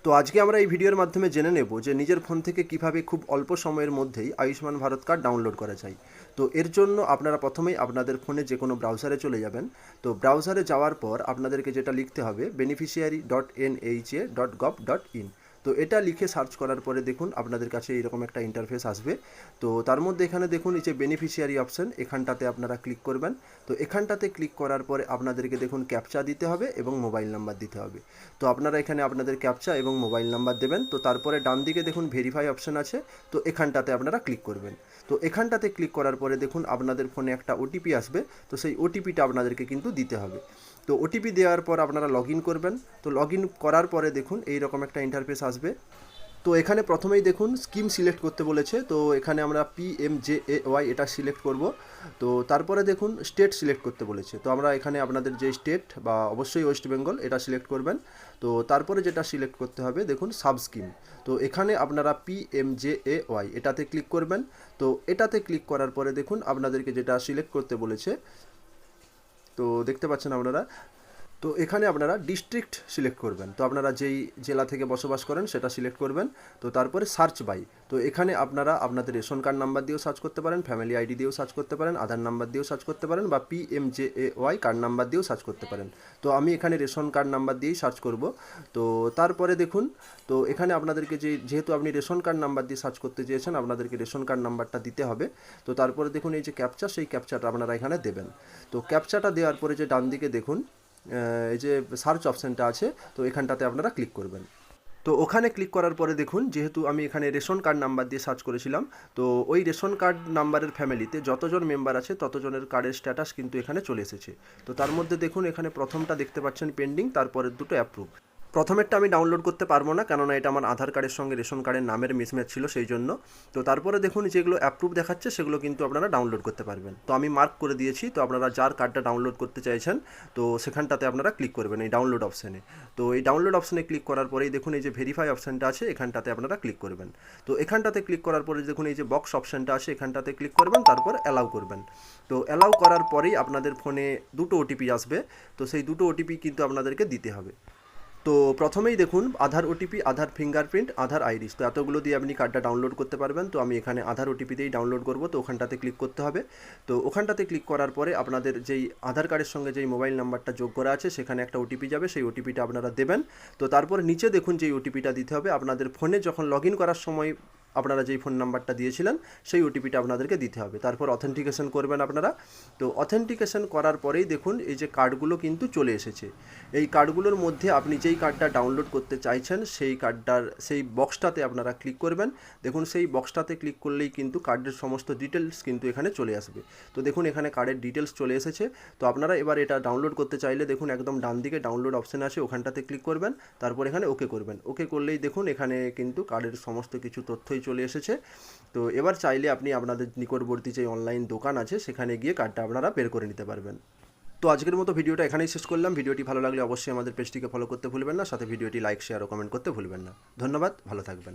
তো আজকে আমরা এই ভিডিওর মাধ্যমে জেনে নেব যে নিজের ফোন থেকে কিভাবে খুব অল্প সময়ের মধ্যেই আয়ুষ্মান ভারত কার্ড ডাউনলোড করা যায়। তো এর জন্য আপনারা প্রথমেই আপনাদের ফোনে যে কোনো ব্রাউজারে চলে যাবেন। তো ব্রাউজারে যাওয়ার পর আপনাদেরকে যেটা লিখতে হবে beneficiary.nha.gov.in। তো এটা লিখে সার্চ করার পরে দেখুন আপনাদের কাছে এইরকম একটা ইন্টারফেস আসবে। তো তার মধ্যে এখানে দেখুন এই যে বেনিফিশিয়ারি অপশন, এখানটাতে আপনারা ক্লিক করবেন। তো এখানটাতে ক্লিক করার পরে আপনাদেরকে দেখুন ক্যাপচা দিতে হবে এবং মোবাইল নাম্বার দিতে হবে। তো আপনারা এখানে আপনাদের ক্যাপচা এবং মোবাইল নাম্বার দেবেন। তো তারপরে ডান দিকে দেখুন ভেরিফাই অপশন আছে, তো এখানটাতে আপনারা ক্লিক করবেন। তো এখানটাতে ক্লিক করার পরে দেখুন আপনাদের ফোনে একটা ওটিপি আসবে। তো সেই ওটিপিটা আপনাদেরকে কিন্তু দিতে হবে। তো ওটিপি দেওয়ার পর আপনারা লগ ইন করবেন। তো লগ ইন করার পরে দেখুন এই রকম একটা ইন্টারফেস আসবে। তো এখানে প্রথমেই দেখুন স্কিম সিলেক্ট করতে বলেছে। তো এখানে আমরা PMJAY এটা সিলেক্ট করব। তো তারপরে দেখুন স্টেট সিলেক্ট করতে বলেছে। তো আমরা এখানে আপনাদের যে স্টেট বা অবশ্যই ওয়েস্ট বেঙ্গল এটা সিলেক্ট করবেন। তো তারপরে যেটা সিলেক্ট করতে হবে দেখুন সাব স্কিম। তো এখানে আপনারা PMJAY এটাতে ক্লিক করবেন। তো এটাতে ক্লিক করার পরে দেখুন আপনাদেরকে যেটা সিলেক্ট করতে বলেছে, তো দেখতে পাচ্ছেন আপনারা। তো এখানে আপনারা ডিস্ট্রিক্ট সিলেক্ট করবেন। তো আপনারা যেই জেলা থেকে বসবাস করেন সেটা সিলেক্ট করবেন। তো তারপরে সার্চ বাই। তো এখানে আপনারা আপনাদের রেশন কার্ড নাম্বার দিয়েও সার্চ করতে পারেন, ফ্যামিলি আইডি দিয়েও সার্চ করতে পারেন, আধার নাম্বার দিয়েও সার্চ করতে পারেন, বা PMJAY কার্ড নাম্বার দিয়েও সার্চ করতে পারেন। তো আমি এখানে রেশন কার্ড নাম্বার দিয়েই সার্চ করব। তো তারপরে দেখুন, তো এখানে আপনাদেরকে যেহেতু আপনি রেশন কার্ড নাম্বার দিয়ে সার্চ করতে চেয়েছেন, আপনাদেরকে রেশন কার্ড নাম্বারটা দিতে হবে। তো তারপরে দেখুন এই যে ক্যাপচা, সেই ক্যাপচাটা আপনারা এখানে দেবেন। তো ক্যাপচাটা দেওয়ার পরে যে ডান দিকে দেখুন এই যে সার্চ অপশানটা আছে, তো এখানটাতে আপনারা ক্লিক করবেন। তো ওখানে ক্লিক করার পরে দেখুন যেহেতু আমি এখানে রেশন কার্ড নাম্বার দিয়ে সার্চ করেছিলাম, তো ওই রেশন কার্ড নাম্বারের ফ্যামিলিতে যতজন মেম্বার আছে ততজনের কার্ডের স্ট্যাটাস কিন্তু এখানে চলে এসেছে। তো তার মধ্যে দেখুন এখানে প্রথমটা দেখতে পাচ্ছেন পেন্ডিং, তারপরের দুটো অ্যাপ্রুভ। প্রথমেরটা আমি ডাউনলোড করতে পারবো না, কেননা এটা আমার আধার কার্ডের সঙ্গে রেশন কার্ডের নামের মিসম্যাচ ছিল সেই জন্য। তো তারপরে দেখুন যেগুলো অ্যাপ্রুভ দেখাচ্ছে সেগুলো কিন্তু আপনারা ডাউনলোড করতে পারবেন। তো আমি মার্ক করে দিয়েছি। তো আপনারা যার কার্ডটা ডাউনলোড করতে চাইছেন তো সেখানটাতে আপনারা ক্লিক করবেন এই ডাউনলোড অপশানে। তো এই ডাউনলোড অপশানে ক্লিক করার পরেই দেখুন এই যে ভেরিফাই অপশানটা আছে, এখানটাতে আপনারা ক্লিক করবেন। তো এখানটাতে ক্লিক করার পরে দেখুন এই যে বক্স অপশানটা আছে, এখানটাতে ক্লিক করবেন, তারপর অ্যালাউ করবেন। তো অ্যালাউ করার পরেই আপনাদের ফোনে দুটো ওটিপি আসবে। তো সেই দুটো ওটিপি কিন্তু আপনাদেরকে দিতে হবে। তো প্রথমেই দেখুন আধার ওটিপি, আধার ফিঙ্গারপ্রিন্ট, আধার আইরিস, তো এতগুলো দিয়ে আপনি কার্ডটা ডাউনলোড করতে পারবেন। তো আমি এখানে আধার ওটিপি দিয়েই ডাউনলোড করব। তো ওখানটাতে ক্লিক করতে হবে। তো ওখানটাতে ক্লিক করার পরে আপনাদের যেই আধার কার্ডের সঙ্গে যেই মোবাইল নাম্বারটা যোগ করা আছে সেখানে একটা ওটিপি যাবে, সেই ওটিপিটা আপনারা দেবেন। তো তারপরে নিচে দেখুন যেই ওটিপিটা দিতে হবে আপনাদের ফোনে যখন লগ ইন করার সময় আপনারা যেই ফোন নাম্বারটা দিয়েছিলেন সেই ওটিপিটা আপনাদেরকে দিতে হবে। তারপর অথেন্টিকেশন করবেন আপনারা। তো অথেন্টিকেশন করার পরেই দেখুন এই যে কার্ডগুলো কিন্তু চলে এসেছে। এই কার্ডগুলোর মধ্যে আপনি যেই কার্ডটা ডাউনলোড করতে চাইছেন সেই কার্ডটার সেই বক্সটাতে আপনারা ক্লিক করবেন। দেখুন সেই বক্সটাতে ক্লিক করলেই কিন্তু কার্ডের সমস্ত ডিটেলস কিন্তু এখানে চলে আসবে। তো দেখুন এখানে কার্ডের ডিটেলস চলে এসেছে। তো আপনারা এবার এটা ডাউনলোড করতে চাইলে দেখুন একদম ডান দিকে ডাউনলোড অপশান আছে, ওখানটাতে ক্লিক করবেন, তারপর এখানে ওকে করবেন। ওকে করলেই দেখুন এখানে কিন্তু কার্ডের সমস্ত কিছু তথ্যই চলে এসেছে। তো এবার চাইলে আপনি আপনাদের নিকটবর্তী যে অনলাইন দোকান আছে সেখানে গিয়ে কার্ডটা আপনারা বের করে নিতে পারবেন। তো আজকের মতো ভিডিওটা এখানেই শেষ করলাম। ভিডিওটি ভালো লাগলে অবশ্যই আমাদের পেজটিকে ফলো করতে ভুলবেন না, সাথে ভিডিওটি লাইক, শেয়ার ও কমেন্ট করতে ভুলবেন না। ধন্যবাদ, ভালো থাকবেন।